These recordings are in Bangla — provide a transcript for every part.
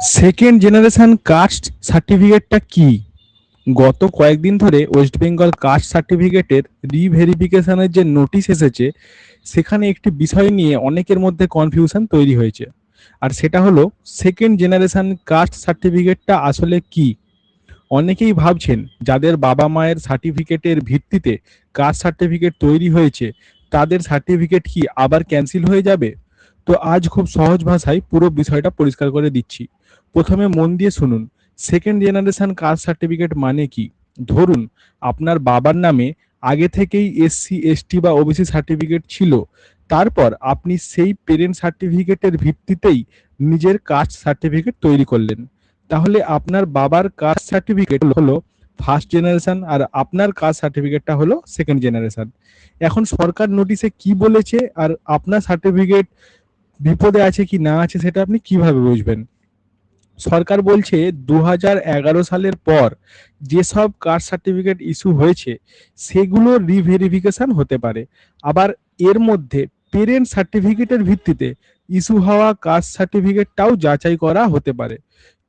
সেকেন্ড জেনারেশন কাস্ট সার্টিফিকেটটা কি? গত কয়েকদিন ধরে ওয়েস্ট বেঙ্গল কাস্ট সার্টিফিকেটের রিভেরিফিকেশনের যে নোটিশ এসেছে, সেখানে একটি বিষয় নিয়ে অনেকের মধ্যে কনফিউশন তৈরি হয়েছে। আর সেটা হলো, সেকেন্ড জেনারেশন কাস্ট সার্টিফিকেটটা আসলে কি? অনেকেই ভাবছেন যাদের বাবা মায়ের সার্টিফিকেটের ভিত্তিতে কাস্ট সার্টিফিকেট তৈরি হয়েছে, তাদের সার্টিফিকেট কি আবার ক্যান্সেল হয়ে যাবে? তো আজ খুব সহজ ভাষায় পুরো বিষয়টা পরিষ্কার করে দিচ্ছি। প্রথমে মন দিয়ে শুনুন, সেকেন্ড জেনারেশন কাস্ট সার্টিফিকেট মানে কি। ধরুন, আপনার বাবার নামে আগে থেকেই এসসি এসটি বা ওবিসি সার্টিফিকেট ছিল, তারপর আপনি সেই পেরেন্ট সার্টিফিকেটের ভিত্তিতেই নিজের কাস্ট সার্টিফিকেট তৈরি করলেন। তাহলে আপনার বাবার কাস্ট সার্টিফিকেট হলো ফার্স্ট জেনারেশন, আর আপনার কাস্ট সার্টিফিকেটটা হলো সেকেন্ড জেনারেশন। এখন সরকার নোটিশে কি বলেছে আর আপনার সার্টিফিকেট বিপদে আছে কি না আছে সেটা আপনি কিভাবে বুঝবেন? সরকার বলছে 2011 সালের পর যেসব কাস্ট সার্টিফিকেট ইস্যু হয়েছে সেগুলো রিভেরিফিকেশন হতে পারে। আবার এর মধ্যে পেরেন্ট সার্টিফিকেটের ভিত্তিতে ইস্যু হওয়া কাস্ট সার্টিফিকেটটাও যাচাই করা হতে পারে।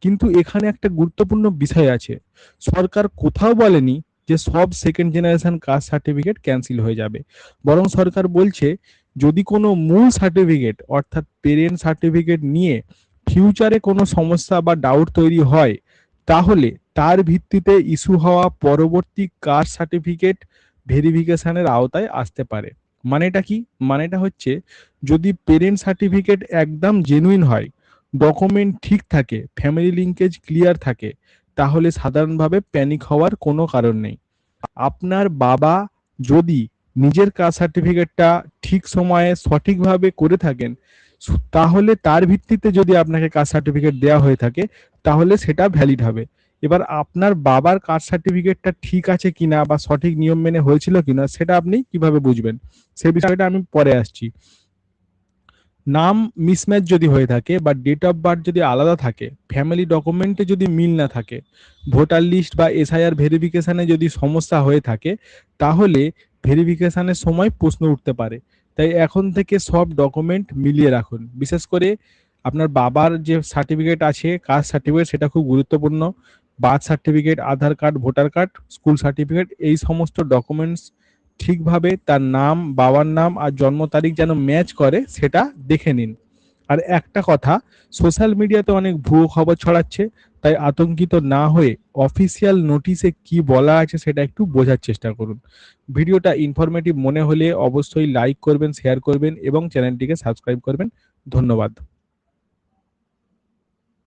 কিন্তু এখানে একটা গুরুত্বপূর্ণ বিষয় আছে, সরকার কোথাও বলেনি যে সব second generation caste certificate cancel হয়ে যাবে। বরং সরকার বলছে, যদি কোনো মূল সার্টিফিকেট অর্থাৎ পেরেন্ট সার্টিফিকেট নিয়ে ফিউচারে কোনো সমস্যা বা ডাউট তৈরি হয়, তাহলে তার ভিত্তিতে ইস্যু হওয়া পরবর্তী কাস্ট সার্টিফিকেট ভেরিফিকেশনের আওতায় আসতে পারে। মানেটা কি? মানেটা হচ্ছে, যদি পেরেন্ট সার্টিফিকেট একদম জেনুইন হয়, ডকুমেন্ট ঠিক থাকে, ফ্যামিলি লিঙ্কেজ ক্লিয়ার থাকে, তাহলে সাধারণভাবে প্যানিক হওয়ার কোনো কারণ নেই। আপনার বাবা যদি নিজের কাস্ট সার্টিফিকেটটা ঠিক সময়ে সঠিকভাবে করে থাকেন, তাহলে তার ভিত্তিতে যদি আপনাকে কাস্ট সার্টিফিকেট দেওয়া হয়ে থাকে, তাহলে সেটা ভ্যালিড হবে। এবার আপনার বাবার কাস্ট সার্টিফিকেটটা ঠিক আছে কিনা বা সঠিক নিয়ম মেনে হয়েছিল কিনা সেটা আপনি কিভাবে বুঝবেন, সে বিষয়টা আমি পরে আসছি। নাম মিসম্যাচ যদি হয়ে থাকে বা ডেট অফ বার্থ যদি আলাদা থাকে, ফ্যামিলি ডকুমেন্টে যদি মিল না থাকে, ভোটার লিস্ট বা এসআইআর ভেরিফিকেশনে যদি সমস্যা হয়ে থাকে, তাহলে ভেরিফিকেশনের সময় প্রশ্ন উঠতে পারে। তাই এখন থেকে সব ডকুমেন্ট মিলিয়ে রাখুন। বিশেষ করে আপনার বাবার যে সার্টিফিকেট আছে কাস্ট সার্টিফিকেট, সেটা খুব গুরুত্বপূর্ণ। Birth certificate, Aadhaar card, voter card, school certificate, এই সমস্ত ডকুমেন্টস ঠিকভাবে তার নাম, বাবার নাম আর জন্ম তারিখ যেন ম্যাচ করে সেটা দেখে নিন। আর একটা কথা, সোশ্যাল মিডিয়াতে অনেক ভুয়ো খবর ছড়াচ্ছে, তাই আতঙ্কিত না হয়ে অফিসিয়াল নোটিশে কি বলা আছে সেটা একটু বোঝার চেষ্টা করুন। ভিডিওটা ইনফরমেটিভ মনে হলে অবশ্যই লাইক করবেন, শেয়ার করবেন এবং চ্যানেলটিকে সাবস্ক্রাইব করবেন। ধন্যবাদ।